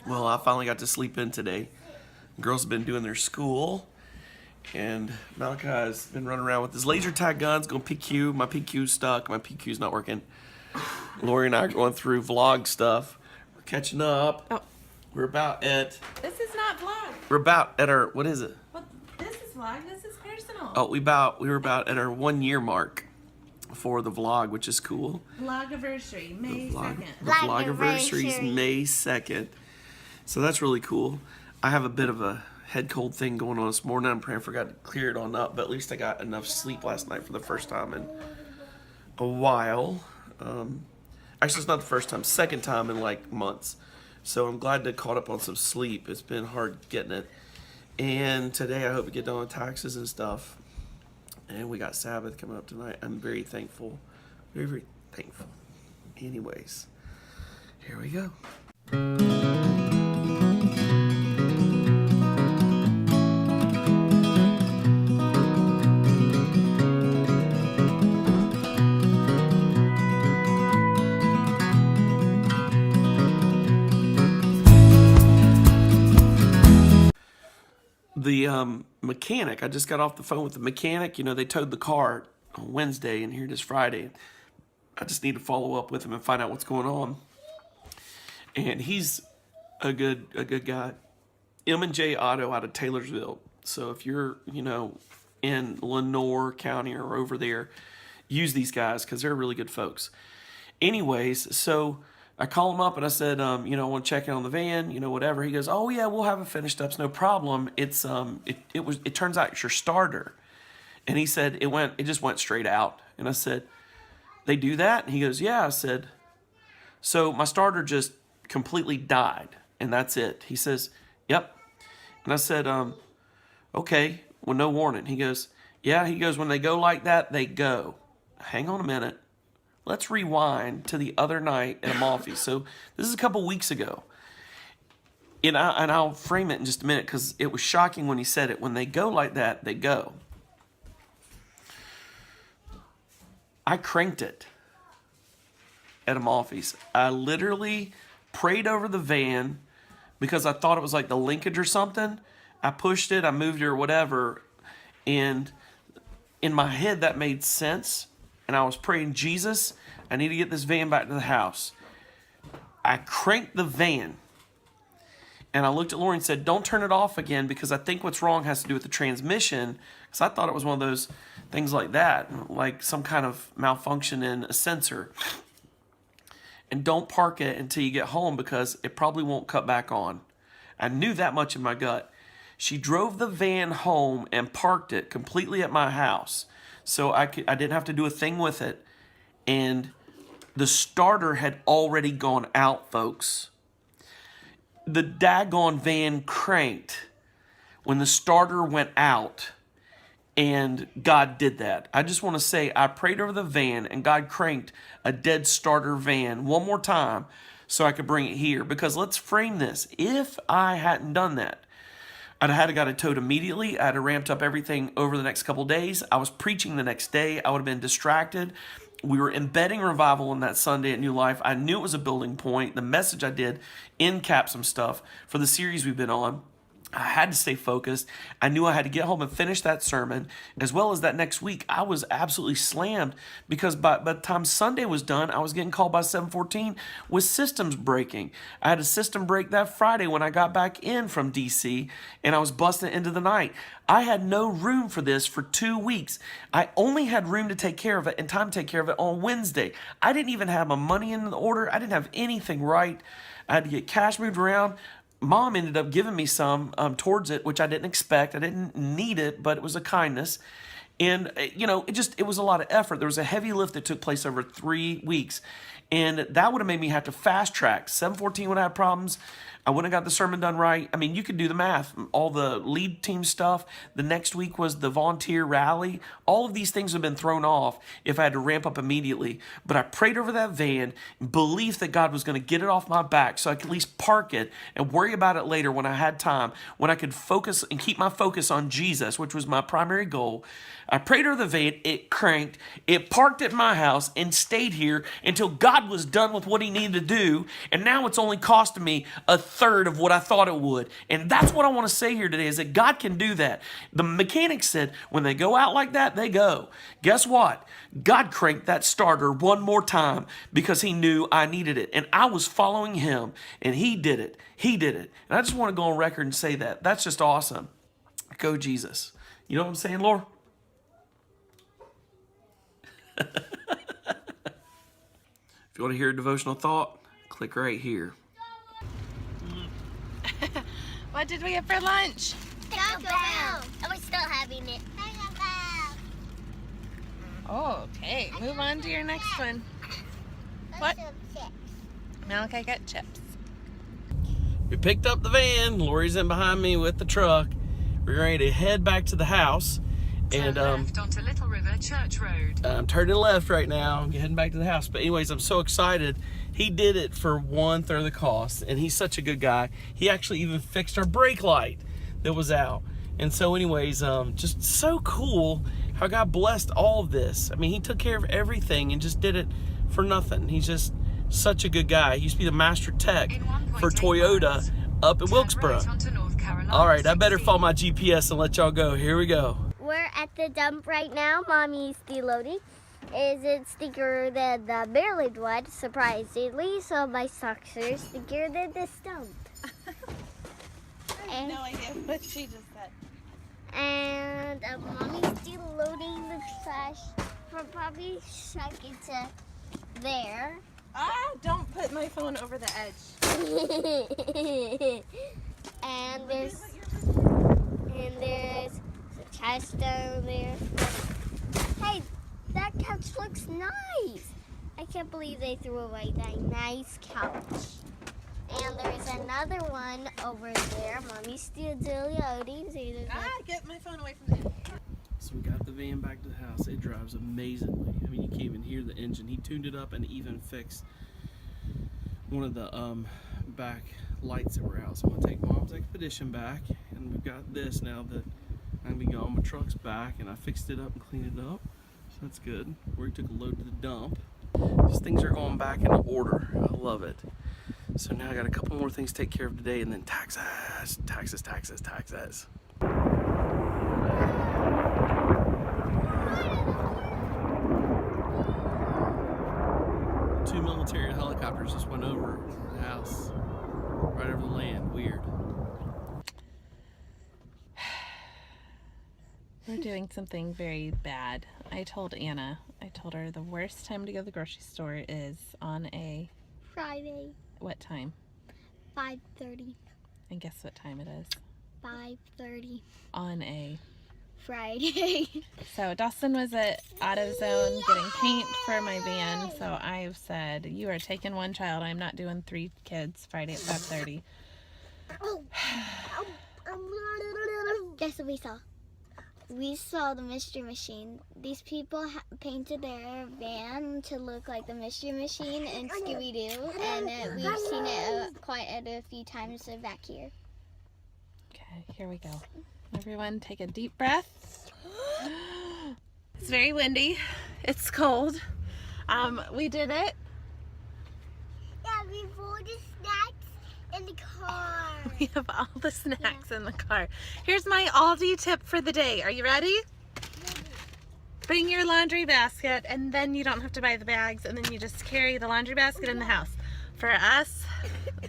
Well, I finally got to sleep in today. Girls have been doing their school, and Malachi's been running around with his laser tag guns, going PQ. My PQ's stuck. My PQ's not working. Lori and I are going through vlog stuff. We're catching up. Oh. We're about at. This is not vlog. We're about at our. What is it? Well, this is vlog. This is personal. Oh, we were about at our 1 year mark for the vlog, which is cool. Vlogiversary, May 2nd. The vlogiversary is May 2nd. So that's really cool. I have a bit of a head cold thing going on this morning. I'm praying for God to clear it on up, but at least I got enough sleep last night for the first time in a while. Actually, it's not the first time, second time in like months. So I'm glad to caught up on some sleep. It's been hard getting it. And today I hope to get done with taxes and stuff. And we got Sabbath coming up tonight. I'm very thankful. Very, very thankful. Anyways, here we go. The mechanic, I just got off the phone with the mechanic. You know, they towed the car on Wednesday, and here it is Friday. I just need to follow up with him and find out what's going on. And he's a good guy. M&J Auto out of Taylorsville. So if you're, in Lenoir County or over there, use these guys because they're really good folks. Anyways, so I call him up and I said, I want to check in on the van, whatever. He goes, oh yeah, we'll have it finished up. It's no problem. It's it turns out it's your starter. And he said it just went straight out. And I said, they do that? And he goes, yeah. I said, so my starter just completely died and that's it. He says, yep. And I said, okay, well, no warning. He goes, yeah. He goes, when they go like that, they go. Hang on a minute. Let's rewind to the other night at Amalfi. So this is a couple weeks ago. And I'll frame it in just a minute because it was shocking when he said it. When they go like that, they go. I cranked it at Amalfi's. I literally prayed over the van because I thought it was like the linkage or something. I pushed it, I moved it or whatever. And in my head, that made sense. And I was praying, Jesus, I need to get this van back to the house. I cranked the van. And I looked at Lori and said, don't turn it off again because I think what's wrong has to do with the transmission. Because I thought it was one of those things like that, like some kind of malfunction in a sensor. And don't park it until you get home because it probably won't cut back on. I knew that much in my gut. She drove the van home and parked it completely at my house. So I didn't have to do a thing with it. And the starter had already gone out, folks. The daggone van cranked when the starter went out. And God did that. I just want to say I prayed over the van and God cranked a dead starter van one more time so I could bring it here. Because let's frame this. If I hadn't done that, I'd have got it towed immediately. I'd have ramped up everything over the next couple days. I was preaching the next day. I would have been distracted. We were embedding revival on that Sunday at New Life. I knew it was a building point. The message I did in cap some stuff for the series we've been on. I had to stay focused. I knew I had to get home and finish that sermon, as well as that next week. I was absolutely slammed because by the time Sunday was done, I was getting called by 714 with systems breaking. I had a system break that Friday when I got back in from DC, and I was busting into the night. I had no room for this for 2 weeks. I only had room to take care of it and time to take care of it on Wednesday. I didn't even have my money in the order. I didn't have anything right. I had to get cash moved around. Mom ended up giving me some towards it, which I didn't expect. I didn't need it, but it was a kindness. And, it was a lot of effort. There was a heavy lift that took place over 3 weeks. And that would have made me have to fast track. 714 would have had problems. I wouldn't have got the sermon done right. I mean, you could do the math. All the lead team stuff. The next week was the volunteer rally. All of these things have been thrown off if I had to ramp up immediately. But I prayed over that van in belief that God was going to get it off my back so I could at least park it and worry about it later when I had time, when I could focus and keep my focus on Jesus, which was my primary goal. I prayed over the van. It cranked. It parked at my house and stayed here until God God was done with what he needed to do, and now it's only costing me a third of what I thought it would. And that's what I want to say here today, is that God can do that. The mechanic said when they go out like that, they go. Guess what? God cranked that starter one more time because he knew I needed it. And I was following him, and he did it. He did it. And I just want to go on record and say that. That's just awesome. Go Jesus. You know what I'm saying, Laura? If you want to hear a devotional thought, click right here. What did we have for lunch? Taco Bell. And we're still having it. Taco Bell. Okay, move on to your next one. What? Malachi got chips. We picked up the van. Lori's in behind me with the truck. We're ready to head back to the house. And left onto Little River Church Road. I'm turning left right now. I'm heading back to the house. But anyways, I'm so excited. He did it for 1/3 of the cost, and he's such a good guy. He actually even fixed our brake light that was out. And so anyways, just so cool how God blessed all of this. I mean, he took care of everything and just did it for nothing. He's just such a good guy. He used to be the master tech for Toyota up in Wilkesboro. All right, I better follow my GPS and let y'all go. Here we go. We're at the dump right now. Mommy's deloading. Is it stinkier than the Maryland one, surprisingly? So my socks are stinkier than this dump. I have no idea what she just said. And Mommy's deloading the trash from probably chuck it to there. Don't put my phone over the edge. and there's trash down there. Hey, that couch looks nice. I can't believe they threw away that nice couch. And there's another one over there. Mommy's still loading. Get my phone away from there. So we got the van back to the house. It drives amazingly. I mean, you can't even hear the engine. He tuned it up and even fixed one of the back lights that were out. So I'm gonna take Mom's Expedition back, and we've got this now that I'm gonna be gone. My truck's back, and I fixed it up and cleaned it up. So that's good. We took a load to the dump. Just things are going back into order. I love it. So now I got a couple more things to take care of today, and then taxes. 2 military helicopters just went over the house, right over the land. Weird. We're doing something very bad. I told her the worst time to go to the grocery store is on a Friday, what time? 5:30. And guess what time it is? 5:30. On a Friday. So Dustin was at AutoZone getting paint for my van. So I've said, you are taking one child. I'm not doing 3 kids Friday at 5:30. Guess what we saw? We saw the Mystery Machine. These people painted their van to look like the Mystery Machine and Scooby-Doo. And we've seen it quite a few times back here. Okay, here we go. Everyone take a deep breath. It's very windy. It's cold. We did it. Yeah, we bought the snacks in the car. We have all the snacks in the car. Here's my Aldi tip for the day. Are you ready? Bring your laundry basket, and then you don't have to buy the bags, and then you just carry the laundry basket in the house. For us,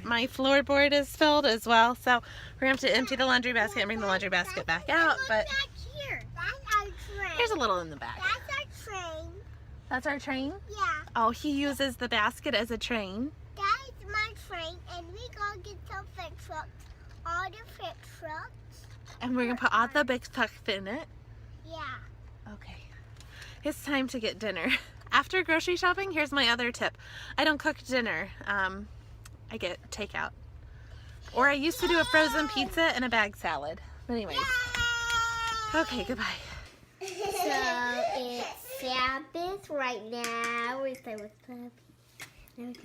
my floorboard is filled as well, so we're going to have to empty the laundry basket and bring the laundry basket back out. But Back here. That's our train. there's a little in the back. That's our train. That's our train? Yeah. Oh, he uses the basket as a train. That is my train, and we gonna get some fix trucks. All the fix trucks. And we're going to put all the big stuff in it. Yeah. Okay. It's time to get dinner. After grocery shopping, here's my other tip. I don't cook dinner. I get takeout. Or I used to do a frozen pizza and a bag salad. But anyways. Okay, goodbye. So it's Sabbath right now. We're staying with Puppy. Now we're going to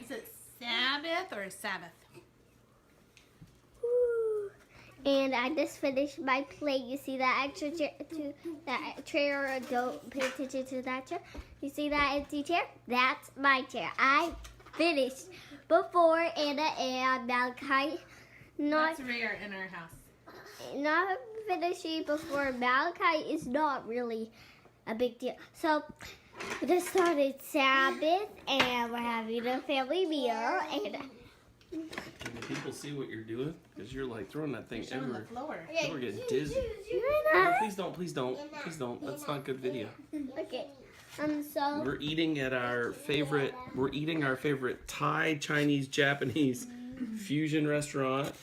Is it Sabbath or Sabbath? Woo. And I just finished my plate. You see that extra chair, that chair? Don't pay attention to that chair. You see that empty chair? That's my chair. I finished before Anna and Malachi. That's rare in our house. Not finishing before Malachi is not really a big deal. So we just started Sabbath, and we're having a family meal. And Can people see what you're doing? Because you're like throwing that thing Showing the everywhere. floor. We're getting dizzy. No, please don't, please don't, please don't. That's not good video. Okay. So We're eating at our favorite. We're eating our favorite Thai, Chinese, Japanese fusion restaurant.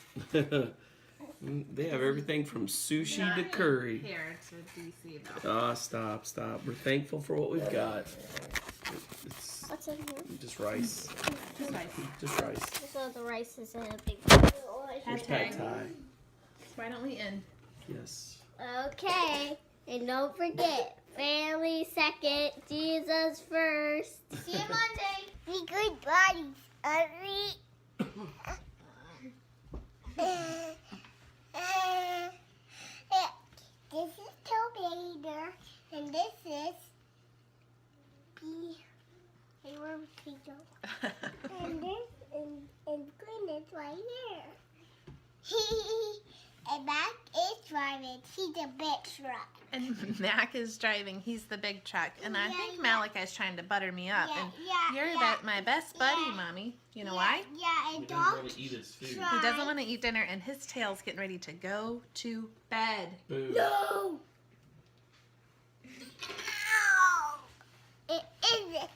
They have everything from sushi to curry. Here to DC though. Ah, stop, stop. We're thankful for what we've got. It's what's in here? just rice. Just rice. Just rice. So the rice is in a big. Here's pad Thai. Why don't we end? Yes. Okay, and don't forget, family second, Jesus first. See you Monday. Be good buddies, aren't we? This is Tobader, and this is and this and Quinn is right here. And Mac is driving. He's a big truck. And Mac is driving. He's the big truck. And I think Yeah. Malachi's trying to butter me up. Yeah, and yeah, you're yeah. my best buddy, Yeah. Mommy. You know why? Yeah, and don't eat his food. try. He doesn't want to eat dinner, and his tail's getting ready to go to bed. Boo. No. Ow. It isn't.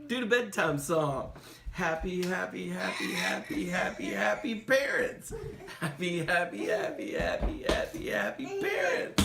Do the bedtime song. Happy, happy, happy, happy, happy, happy parents. Happy, happy, happy, happy, happy, happy parents.